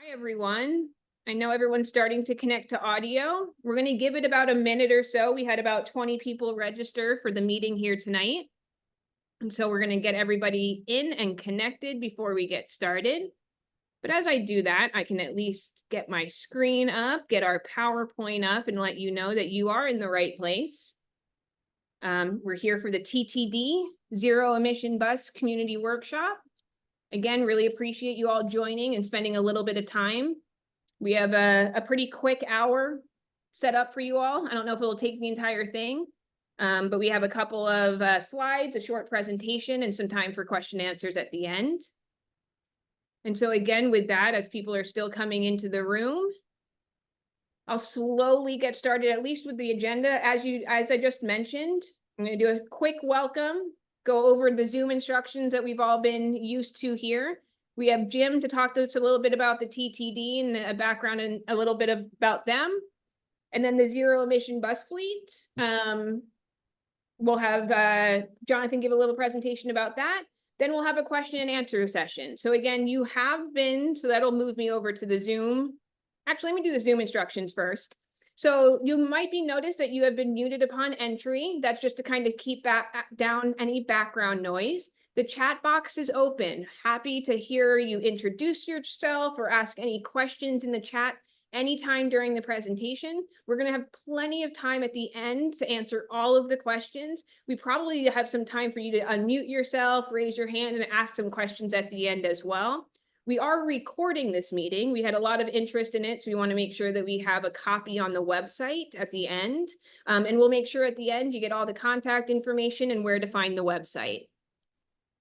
Hi, everyone. I know everyone's starting to connect to audio. We're going to give it about a minute or so. We had about 20 people register for the meeting here tonight. And so we're going to get everybody in and connected before we get started. But as I do that, I can at least get my screen up, get our PowerPoint up, and let you know that you are in the right place. We're here for the TTD, Zero-Emission Bus Community Workshop. Again, really appreciate you all joining and spending a little bit of time. We have a pretty quick hour set up for you all. I don't know if it'll take the entire thing, but we have a couple of slides, a short presentation, and some time for question and answers at the end. And so again, with that, as people are still coming into the room, I'll slowly get started, at least with the agenda. As I just mentioned, I'm going to do a quick welcome, go over the Zoom instructions that we've all been used to here. We have Jim to talk to us a little bit about the TTD and the background and a little bit about them. And then the zero-emission bus fleet. We'll have Jonathan give a little presentation about that. Then we'll have a question and answer session. So again, you have been, so that'll move me over to the Zoom. Actually, let me do the Zoom instructions first. So you might be noticed that you have been muted upon entry. That's just to kind of keep down any background noise. The chat box is open. Happy to hear you introduce yourself or ask any questions in the chat anytime during the presentation. We're going to have plenty of time at the end to answer all of the questions. We probably have some time for you to unmute yourself, raise your hand, and ask some questions at the end as well. We are recording this meeting. We had a lot of interest in it, so we want to make sure that we have a copy on the website at the end. And we'll make sure at the end you get all the contact information and where to find the website.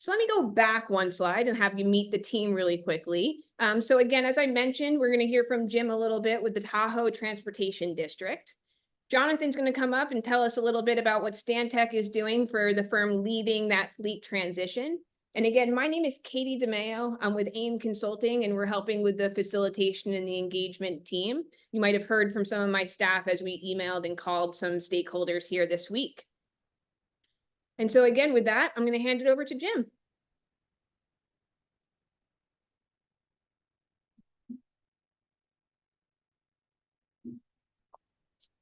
So let me go back one slide and have you meet the team really quickly. So again, as I mentioned, we're going to hear from Jim a little bit with the Tahoe Transportation District. Jonathan's going to come up and tell us a little bit about what Stantec is doing for the firm leading that fleet transition. And again, my name is Katie DeMeo. I'm with AIM Consulting, and we're helping with the facilitation and the engagement team. You might have heard from some of my staff as we emailed and called some stakeholders here this week. And so again, with that, I'm going to hand it over to Jim.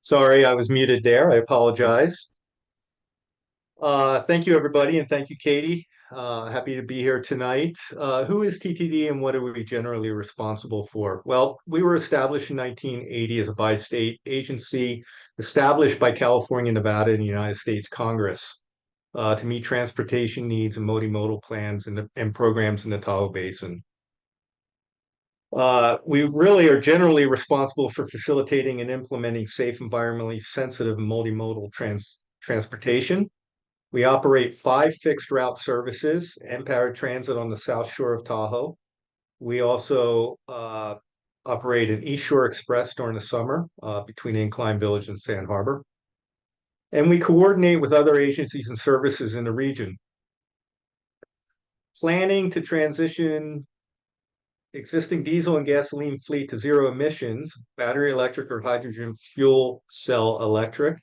Sorry, I was muted there. I apologize. Thank you, everybody, and thank you, Katie. Happy to be here tonight. Who is TTD and what are we generally responsible for? Well, we were established in 1980 as a bi-state agency established by California, Nevada, and the United States Congress to meet transportation needs and multimodal plans and programs in the Tahoe Basin. We really are generally responsible for facilitating and implementing safe, environmentally sensitive and multimodal transportation. We operate 5 fixed route services and paratransit on the south shore of Tahoe. We also operate an East Shore Express during the summer between Incline Village and Sand Harbor. And we coordinate with other agencies and services in the region. Planning to transition existing diesel and gasoline fleet to zero emissions, battery electric or hydrogen fuel cell electric.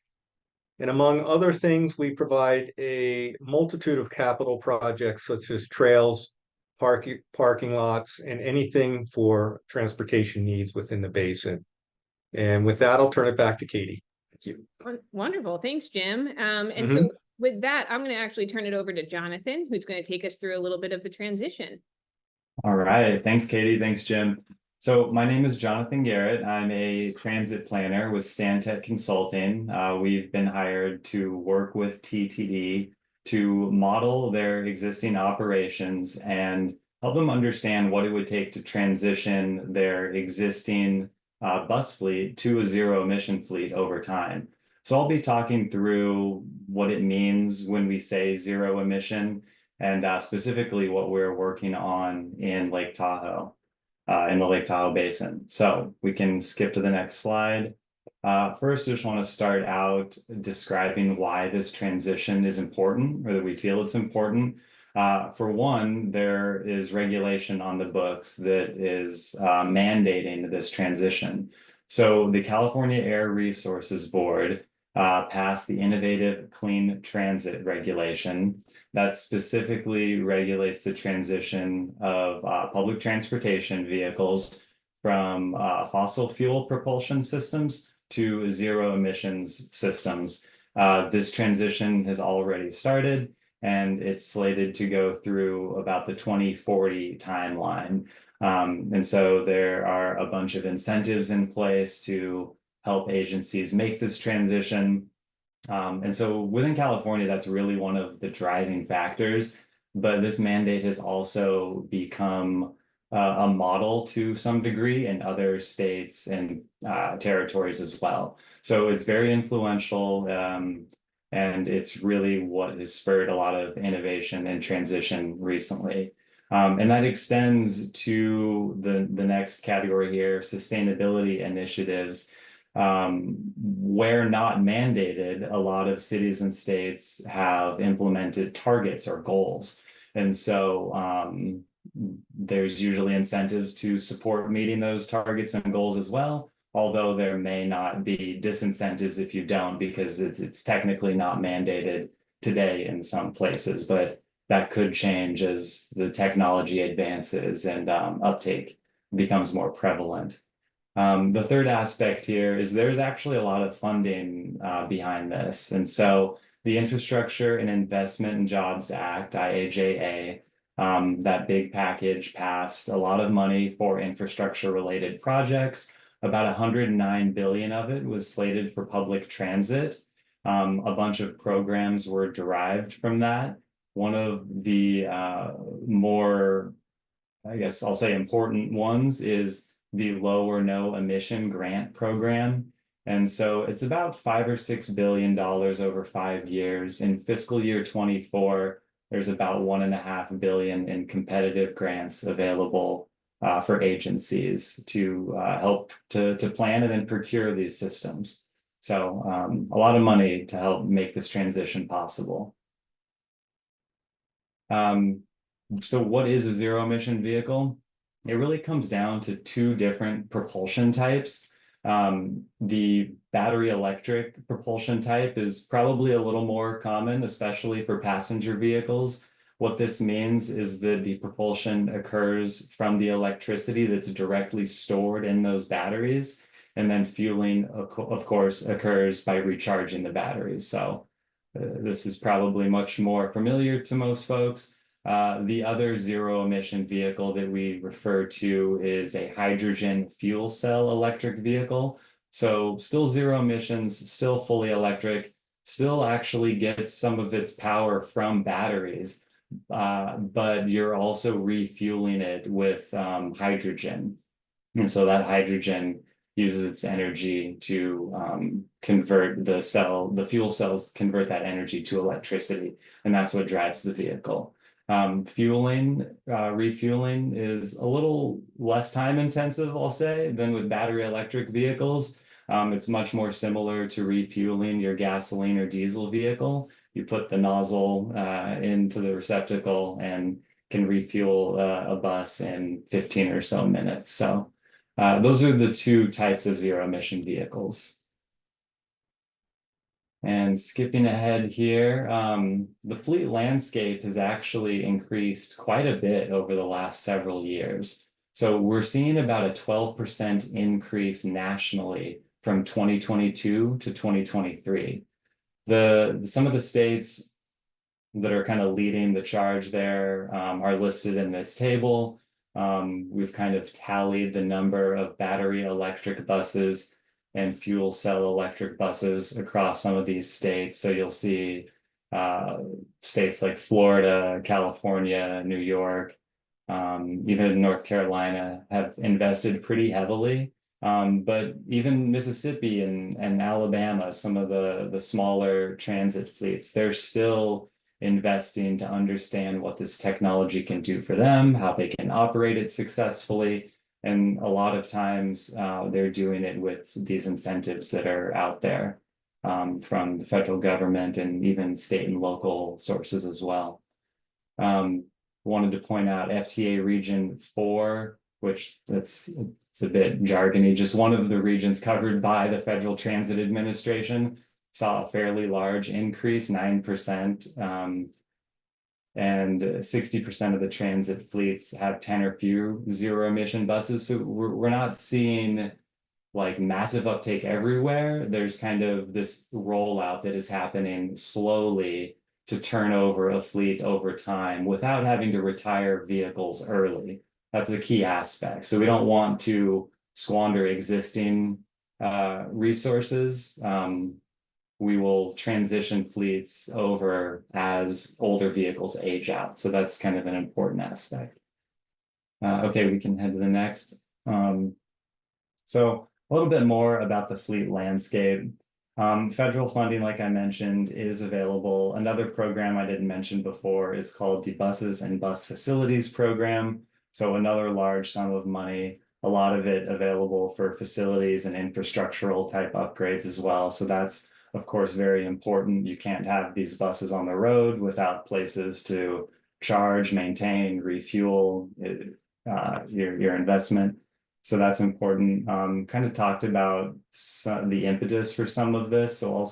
And among other things, we provide a multitude of capital projects such as trails, parking lots, and anything for transportation needs within the basin. And with that, I'll turn it back to Katie. Thank you. Wonderful. Thanks, Jim. So with that, I'm going to actually turn it over to Jonathan, who's going to take us through a little bit of the transition. All right. Thanks, Katie. Thanks, Jim. So my name is Jonathan Garrett. I'm a transit planner with Stantec Consulting. We've been hired to work with TTD to model their existing operations and help them understand what it would take to transition their existing bus fleet to a zero-emission fleet over time. So I'll be talking through what it means when we say zero emission and specifically what we're working on in Lake Tahoe. In the Lake Tahoe Basin. So we can skip to the next slide. First, I just want to start out describing why this transition is important, or that we feel it's important. For one, there is regulation on the books that is mandating this transition. So the California Air Resources Board passed the Innovative Clean Transit Regulation that specifically regulates the transition of public transportation vehicles from fossil fuel propulsion systems to zero emissions systems. This transition has already started, and it's slated to go through about the 2040 timeline. And so there are a bunch of incentives in place to help agencies make this transition. And so within California, that's really one of the driving factors. But this mandate has also become a model to some degree in other states and territories as well. So it's very influential, and it's really what has spurred a lot of innovation and transition recently. And that extends to the next category here, sustainability initiatives. Where not mandated, a lot of cities and states have implemented targets or goals. And so there's usually incentives to support meeting those targets and goals as well, although there may not be disincentives if you don't, because it's technically not mandated today in some places, but that could change as the technology advances and uptake becomes more prevalent. The third aspect here is there's actually a lot of funding behind this. And so the Infrastructure and Investment and Jobs Act, IIJA, that big package passed a lot of money for infrastructure related projects. About 109 billion of it was slated for public transit. A bunch of programs were derived from that. One of the more, I guess I'll say, important ones is the low or no emission grant program. And so it's about $5 or $6 billion over 5 years. In fiscal year 24, there's about $1.5 billion in competitive grants available for agencies to help to plan and then procure these systems. So a lot of money to help make this transition possible. So what is a zero emission vehicle? It really comes down to two different propulsion types. The battery electric propulsion type is probably a little more common, especially for passenger vehicles. What this means is that the propulsion occurs from the electricity that's directly stored in those batteries, and then fueling, of course, occurs by recharging the batteries. So this is probably much more familiar to most folks. The other zero emission vehicle that we refer to is a hydrogen fuel cell electric vehicle. So still zero emissions, still fully electric, still actually gets some of its power from batteries, but you're also refueling it with hydrogen. And so that hydrogen uses its energy to convert the fuel cells convert that energy to electricity, and that's what drives the vehicle. Refueling is a little less time intensive, I'll say, than with battery electric vehicles. It's much more similar to refueling your gasoline or diesel vehicle. You put the nozzle into the receptacle and can refuel a bus in 15 or so minutes. So those are the two types of zero emission vehicles. And skipping ahead here, the fleet landscape has actually increased quite a bit over the last several years. So we're seeing about a 12% increase nationally from 2022 to 2023. Some of the states that are kind of leading the charge there are listed in this table. We've kind of tallied the number of battery electric buses and fuel cell electric buses across some of these states. So you'll see states like Florida, California, New York, even North Carolina have invested pretty heavily. But even Mississippi and Alabama, some of the smaller transit fleets, they're still investing to understand what this technology can do for them, how they can operate it successfully. And a lot of times they're doing it with these incentives that are out there from the federal government and even state and local sources as well. Wanted to point out FTA Region 4, which it's a bit jargony, just one of the regions covered by the Federal Transit Administration, saw a fairly large increase, 9%. and 60% of the transit fleets have 10 or fewer zero-emission buses. So we're not seeing like massive uptake everywhere. There's kind of this rollout that is happening slowly to turn over a fleet over time without having to retire vehicles early. That's a key aspect. So we don't want to squander existing resources. We will transition fleets over as older vehicles age out. So that's kind of an important aspect. Okay, we can head to the next. So a little bit more about the fleet landscape. Federal funding, like I mentioned, is available. Another program I didn't mention before is called the Buses and Bus Facilities Program. So another large sum of money, a lot of it available for facilities and infrastructural type upgrades as well. So that's, of course, very important. You can't have these buses on the road without places to charge, maintain, refuel your investment. So that's important. Kind of talked about the impetus for some of this. So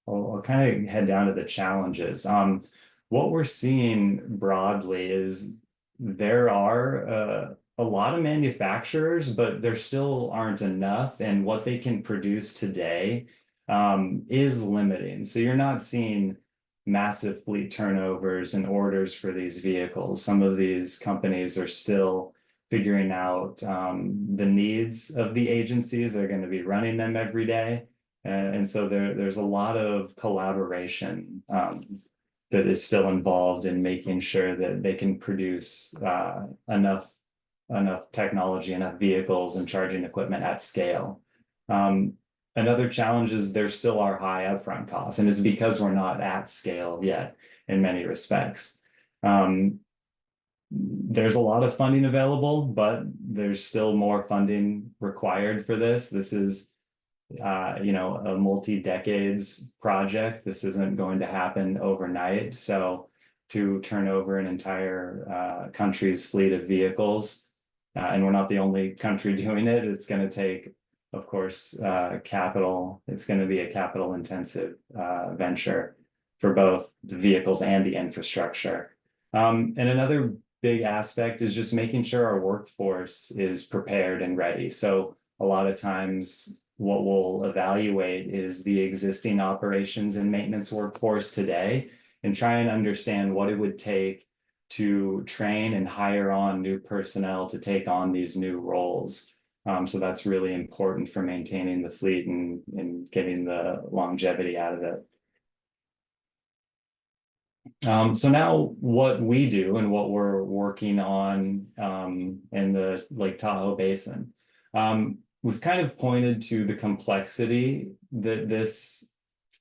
I'll kind of head down to the challenges. What we're seeing broadly is there are a lot of manufacturers, but there still aren't enough, and what they can produce today is limiting. So you're not seeing massive fleet turnovers and orders for these vehicles. Some of these companies are still figuring out the needs of the agencies. They're going to be running them every day. And so there's a lot of collaboration that is still involved in making sure that they can produce enough technology, enough vehicles and charging equipment at scale. Another challenge is there still are high upfront costs, and it's because we're not at scale yet in many respects. There's a lot of funding available, but there's still more funding required for this. This is, a multi-decades project. This isn't going to happen overnight. So to turn over an entire country's fleet of vehicles, and we're not the only country doing it, it's going to take, of course, capital. It's going to be a capital intensive venture for both the vehicles and the infrastructure. And another big aspect is just making sure our workforce is prepared and ready. So a lot of times what we'll evaluate is the existing operations and maintenance workforce today and try and understand what it would take to train and hire on new personnel to take on these new roles. So that's really important for maintaining the fleet and getting the longevity out of it. So now what we do and what we're working on in the Lake Tahoe Basin, we've kind of pointed to the complexity that this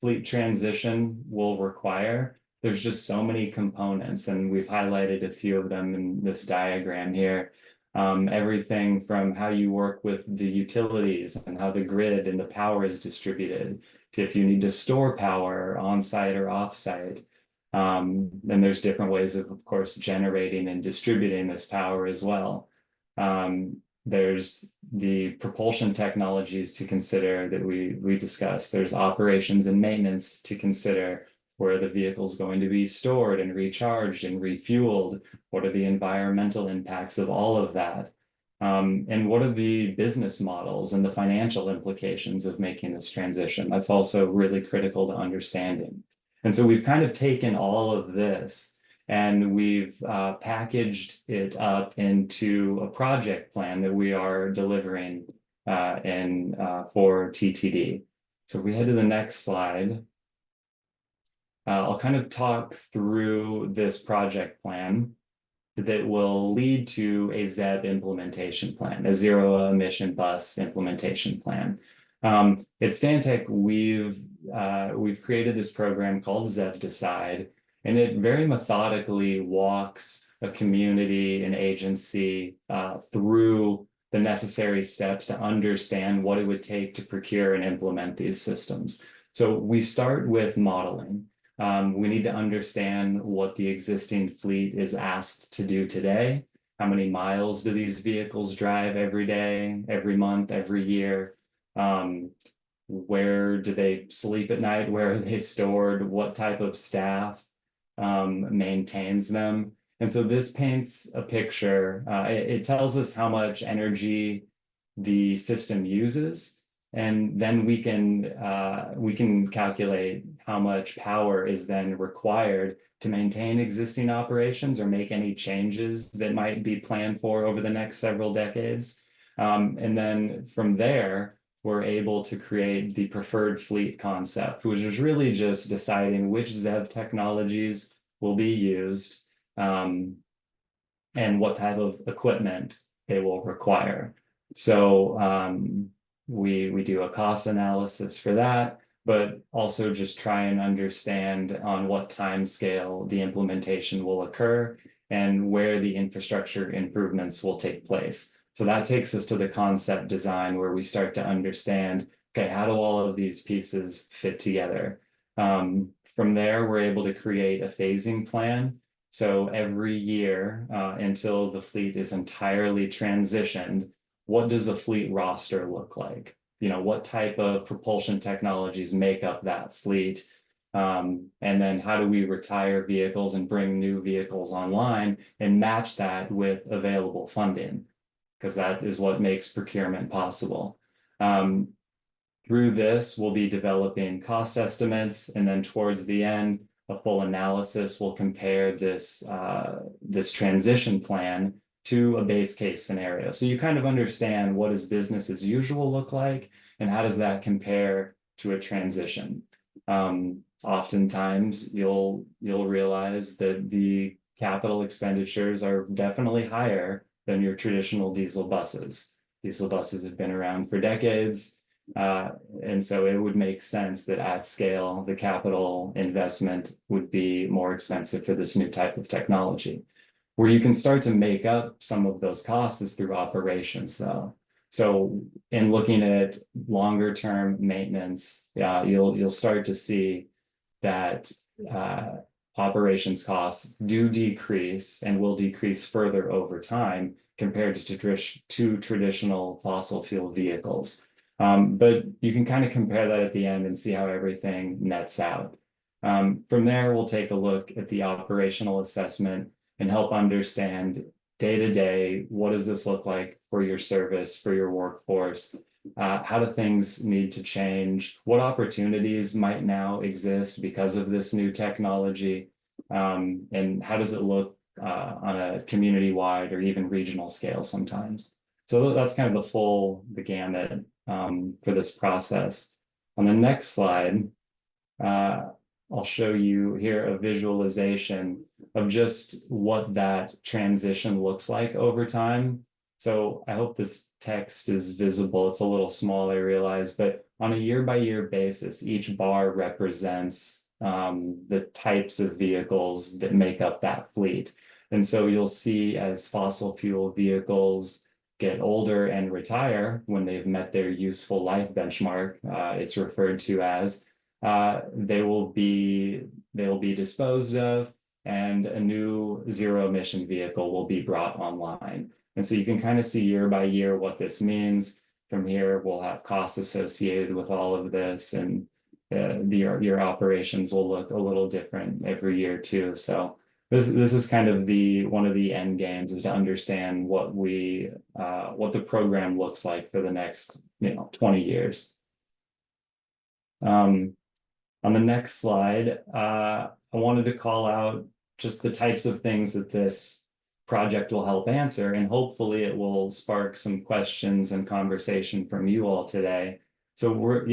fleet transition will require. There's just so many components, and we've highlighted a few of them in this diagram here. Everything from how you work with the utilities and how the grid and the power is distributed to if you need to store power on site or off site. And there's different ways of course, generating and distributing this power as well. There's the propulsion technologies to consider that we discussed. There's operations and maintenance to consider. Where the vehicle's going to be stored and recharged and refueled? What are the environmental impacts of all of that? And what are the business models and the financial implications of making this transition? That's also really critical to understanding. And so we've kind of taken all of this and we've packaged it up into a project plan that we are delivering for TTD. So if we head to the next slide. I'll kind of talk through this project plan that will lead to a ZEB implementation plan, a zero-emission bus implementation plan. At Stantec, we've created this program called ZEB Decide, and it very methodically walks a community and agency through the necessary steps to understand what it would take to procure and implement these systems. So we start with modeling. We need to understand what the existing fleet is asked to do today. How many miles do these vehicles drive every day, every month, every year? Where do they sleep at night? Where are they stored? What type of staff maintains them. And so this paints a picture. It tells us how much energy the system uses, and then we can calculate how much power is then required to maintain existing operations or make any changes that might be planned for over the next several decades. And then from there, we're able to create the preferred fleet concept, which is really just deciding which ZEV technologies will be used, and what type of equipment they will require. So we do a cost analysis for that, but also just try and understand on what time scale the implementation will occur and where the infrastructure improvements will take place. So that takes us to the concept design, where we start to understand, okay, how do all of these pieces fit together? From there, we're able to create a phasing plan. So every year, until the fleet is entirely transitioned, what does a fleet roster look like? You know, what type of propulsion technologies make up that fleet? And then how do we retire vehicles and bring new vehicles online and match that with available funding? Because that is what makes procurement possible. Through this, we'll be developing cost estimates, and then towards the end, a full analysis will compare this transition plan to a base case scenario. So you kind of understand, what does business as usual look like, and how does that compare to a transition? Oftentimes you'll realize that the capital expenditures are definitely higher than your traditional diesel buses. Diesel buses have been around for decades. And so it would make sense that at scale, the capital investment would be more expensive for this new type of technology. Where you can start to make up some of those costs is through operations, though. So in looking at longer term maintenance, you'll start to see that operations costs do decrease and will decrease further over time compared to traditional fossil fuel vehicles. But you can kind of compare that at the end and see how everything nets out. From there, we'll take a look at the operational assessment and help understand day to day, what does this look like for your service, for your workforce? How do things need to change? What opportunities might now exist because of this new technology? And how does it look on a community-wide or even regional scale sometimes? So that's kind of the gamut for this process. On the next slide, I'll show you here a visualization of just what that transition looks like over time. So I hope this text is visible. It's a little small, I realize, but on a year-by-year basis, each bar represents the types of vehicles that make up that fleet. And so you'll see, as fossil fuel vehicles get older and retire when they've met their useful life benchmark, it's referred to as, they will be disposed of, and a new zero-emission vehicle will be brought online. And so you can kind of see year by year what this means. From here, we'll have costs associated with all of this, and your operations will look a little different every year too. So this is kind of one of the end games, is to understand what the program looks like for the next 20 years. On the next slide, I wanted to call out just the types of things that this project will help answer, and hopefully it will spark some questions and conversation from you all today. So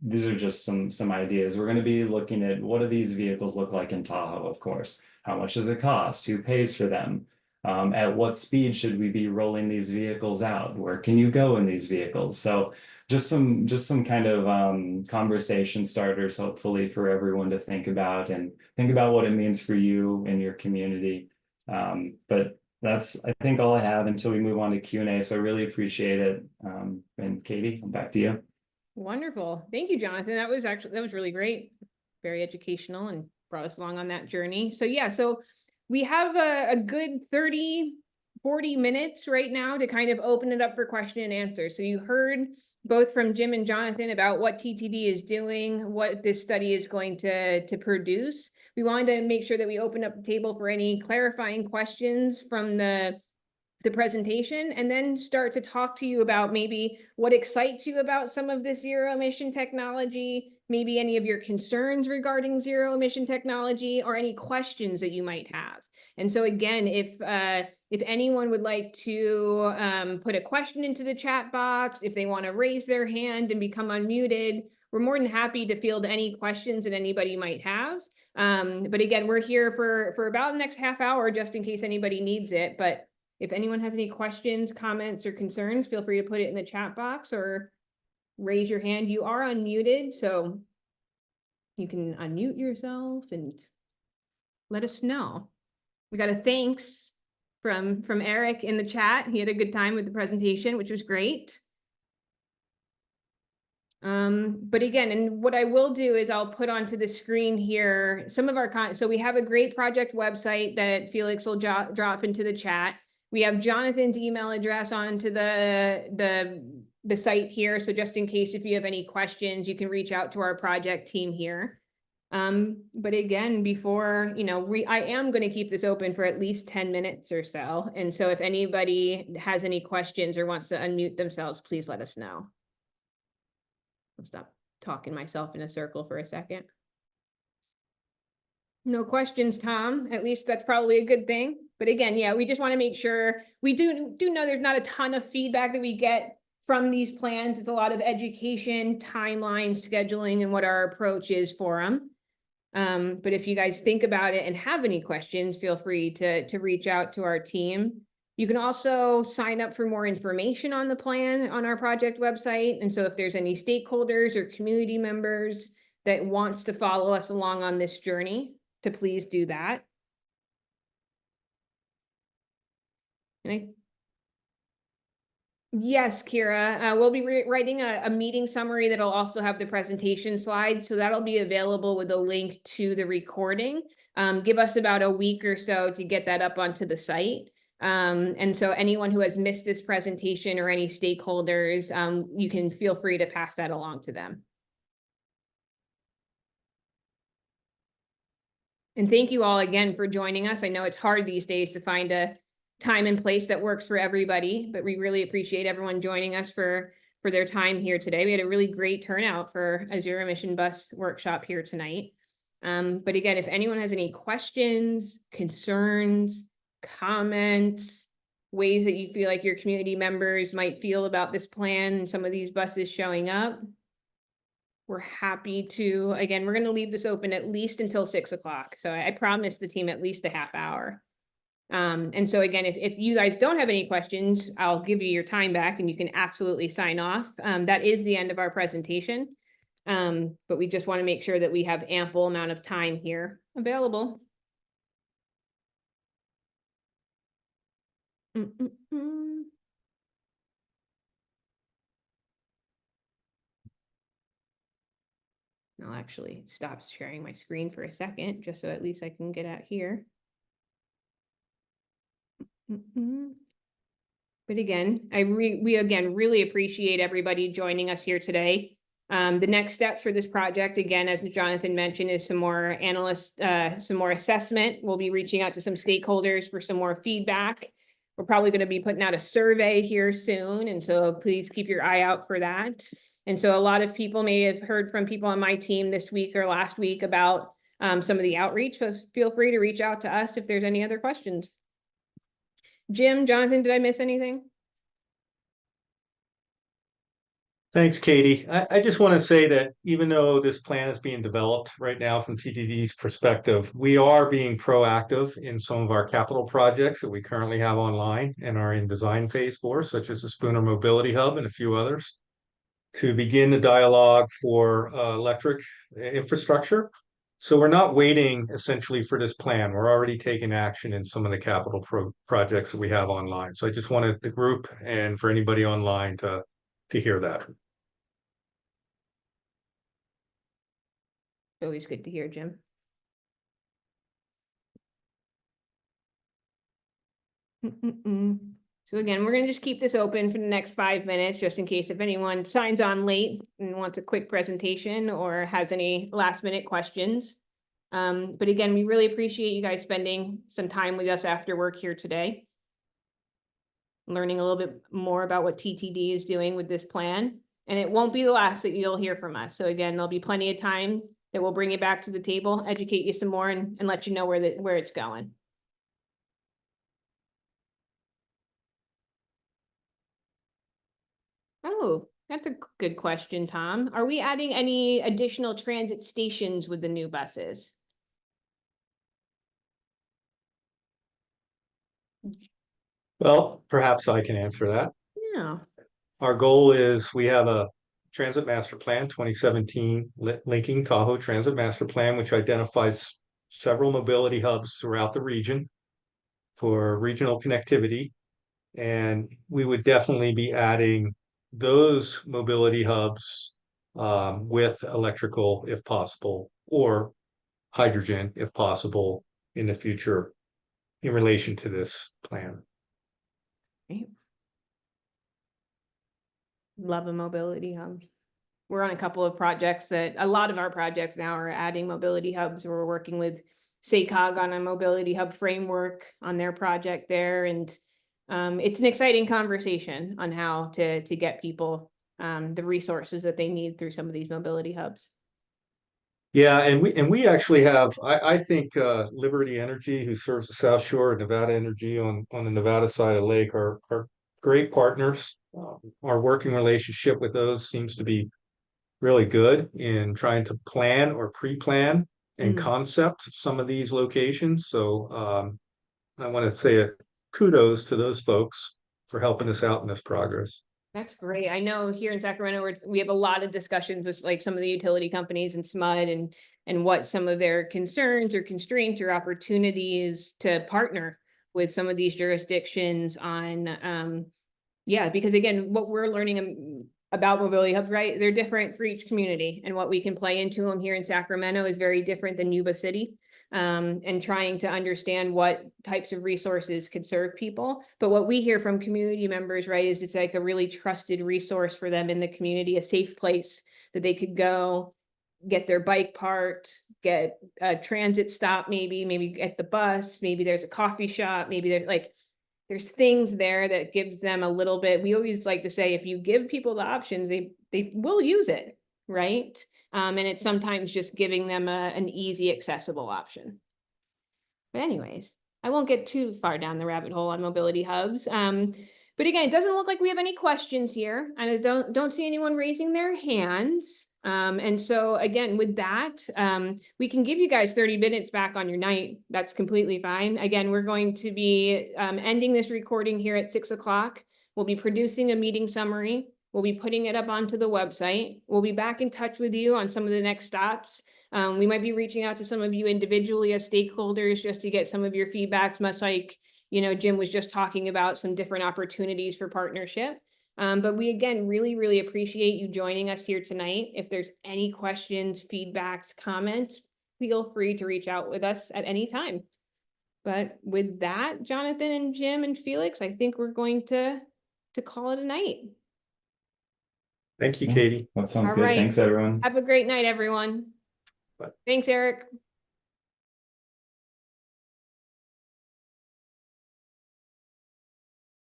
these are just some ideas. We're going to be looking at, what do these vehicles look like in Tahoe, of course. How much does it cost? Who pays for them? At what speed should we be rolling these vehicles out? Where can you go in these vehicles? So just some kind of conversation starters, hopefully, for everyone to think about what it means for you and your community. But that's, I think, all I have until we move on to Q&A. So I really appreciate it. And Katie, back to you. Wonderful. Thank you, Jonathan. That was really great. Very educational and brought us along on that journey. So yeah, so we have a good 30-40 minutes right now to kind of open it up for question and answer. So you heard both from Jim and Jonathan about what TTD is doing, what this study is going to produce. we wanted to make sure that we open up the table for any clarifying questions from the presentation, and then start to talk to you about maybe what excites you about some of this zero emission technology, maybe any of your concerns regarding zero emission technology, or any questions that you might have. And so again, if anyone would like to put a question into the chat box, if they want to raise their hand and become unmuted, we're more than happy to field any questions that anybody might have. But again, we're here for about the next half hour, just in case anybody needs it. But if anyone has any questions, comments, or concerns, feel free to put it in the chat box or raise your hand. You are unmuted, so you can unmute yourself and let us know. We got a thanks from Eric in the chat. He had a good time with the presentation, which was great. But again, and what I will do is I'll put onto the screen here some of our so we have a great project website that Felix will drop into the chat. We have Jonathan's email address onto the site here. So just in case if you have any questions, you can reach out to our project team here. But again, before, I am going to keep this open for at least 10 minutes or so. And so if anybody has any questions or wants to unmute themselves, please let us know. I'll stop talking myself in a circle for a second. No questions, Tom. At least that's probably a good thing. But again, yeah, we just want to make sure we do know there's not a ton of feedback that we get from these plans. It's a lot of education, timeline, scheduling, and what our approach is for them. But if you guys think about it and have any questions, feel free to reach out to our team. You can also sign up for more information on the plan on our project website. And so if there's any stakeholders or community members that wants to follow us along on this journey, to please do that. Yes, Kira, we'll be writing a meeting summary that'll also have the presentation slides. So that'll be available with a link to the recording. Give us about a week or so to get that up onto the site. And so anyone who has missed this presentation or any stakeholders, you can feel free to pass that along to them. And thank you all again for joining us. I know it's hard these days to find a time and place that works for everybody, but we really appreciate everyone joining us for their time here today. We had a really great turnout for a zero emission bus workshop here tonight. But again, if anyone has any questions, concerns, comments, ways that you feel like your community members might feel about this plan and some of these buses showing up, we're happy to. Again, we're going to leave this open at least until 6 o'clock. So I promised the team at least a half hour. And so again, if you guys don't have any questions, I'll give you your time back and you can absolutely sign off. That is the end of our presentation. But we just want to make sure that we have ample amount of time here available. I'll actually stop sharing my screen for a second, just so at least I can get out here. But again, we again really appreciate everybody joining us here today. The next steps for this project, again, as Jonathan mentioned, is some more some more assessment. We'll be reaching out to some stakeholders for some more feedback. We're probably going to be putting out a survey here soon, and so please keep your eye out for that. And so a lot of people may have heard from people on my team this week or last week about some of the outreach. So feel free to reach out to us if there's any other questions. Jim, Jonathan, did I miss anything? Thanks, Katie. I just want to say that even though this plan is being developed right now from TTD's perspective, we are being proactive in some of our capital projects that we currently have online and are in design phase for, such as the Spooner Mobility Hub and a few others, to begin the dialogue for electric infrastructure. So we're not waiting essentially for this plan. We're already taking action in some of the capital projects that we have online. So I just wanted the group and for anybody online to hear that. Always good to hear, Jim. So again, we're going to just keep this open for the next 5 minutes, just in case if anyone signs on late and wants a quick presentation or has any last minute questions. But again, we really appreciate you guys spending some time with us after work here today. Learning a little bit more about what TTD is doing with this plan. And it won't be the last that you'll hear from us. So again, there'll be plenty of time that we'll bring you back to the table, educate you some more, and let you know where it's going. Oh, that's a good question, Tom. Are we adding any additional transit stations with the new buses? Well, perhaps I can answer that. Yeah. Our goal is we have a transit master plan, 2017 linking Tahoe Transit Master Plan, which identifies several mobility hubs throughout the region for regional connectivity. And we would definitely be adding those mobility hubs with electrical if possible, or hydrogen if possible in the future in relation to this plan. Right. Love a mobility hub. We're on a couple of projects a lot of our projects now are adding mobility hubs. We're working with SACOG on a mobility hub framework on their project there. And it's an exciting conversation on how to get people the resources that they need through some of these mobility hubs. Yeah, and we actually have, I think Liberty Energy, who serves the South Shore, and Nevada Energy on the Nevada side of the lake are great partners. Our working relationship with those seems to be really good in trying to plan or pre-plan and concept some of these locations. So I want to say kudos to those folks for helping us out in this progress. That's great. I know here in Sacramento, we have a lot of discussions with like some of the utility companies and SMUD and what some of their concerns or constraints or opportunities to partner with some of these jurisdictions on, yeah, because again, what we're learning about mobility hubs, right? They're different for each community, and what we can play into them here in Sacramento is very different than Yuba City. And trying to understand what types of resources could serve people. But what we hear from community members, right, is it's like a really trusted resource for them in the community, a safe place that they could go, get their bike parked, get a transit stop, maybe get the bus, maybe there's a coffee shop, maybe there's things there that gives them a little bit. We always like to say, if you give people the options, they will use it, right? And it's sometimes just giving them an easy, accessible option. But anyways, I won't get too far down the rabbit hole on mobility hubs. But again, it doesn't look like we have any questions here, and I don't see anyone raising their hands. And so again, with that, we can give you guys 30 minutes back on your night. That's completely fine. Again, we're going to be ending this recording here at 6 o'clock. We'll be producing a meeting summary. We'll be putting it up onto the website. We'll be back in touch with you on some of the next stops. We might be reaching out to some of you individually as stakeholders just to get some of your feedbacks, much like, you know, Jim was just talking about some different opportunities for partnership. But we, again, really, really appreciate you joining us here tonight. If there's any questions, feedbacks, comments, feel free to reach out with us at any time. But with that, Jonathan and Jim and Felix, I think we're going to call it a night. Thank you, Katie. That sounds All good. right. Thanks, everyone. Have a great night, everyone. Bye. Thanks, Eric.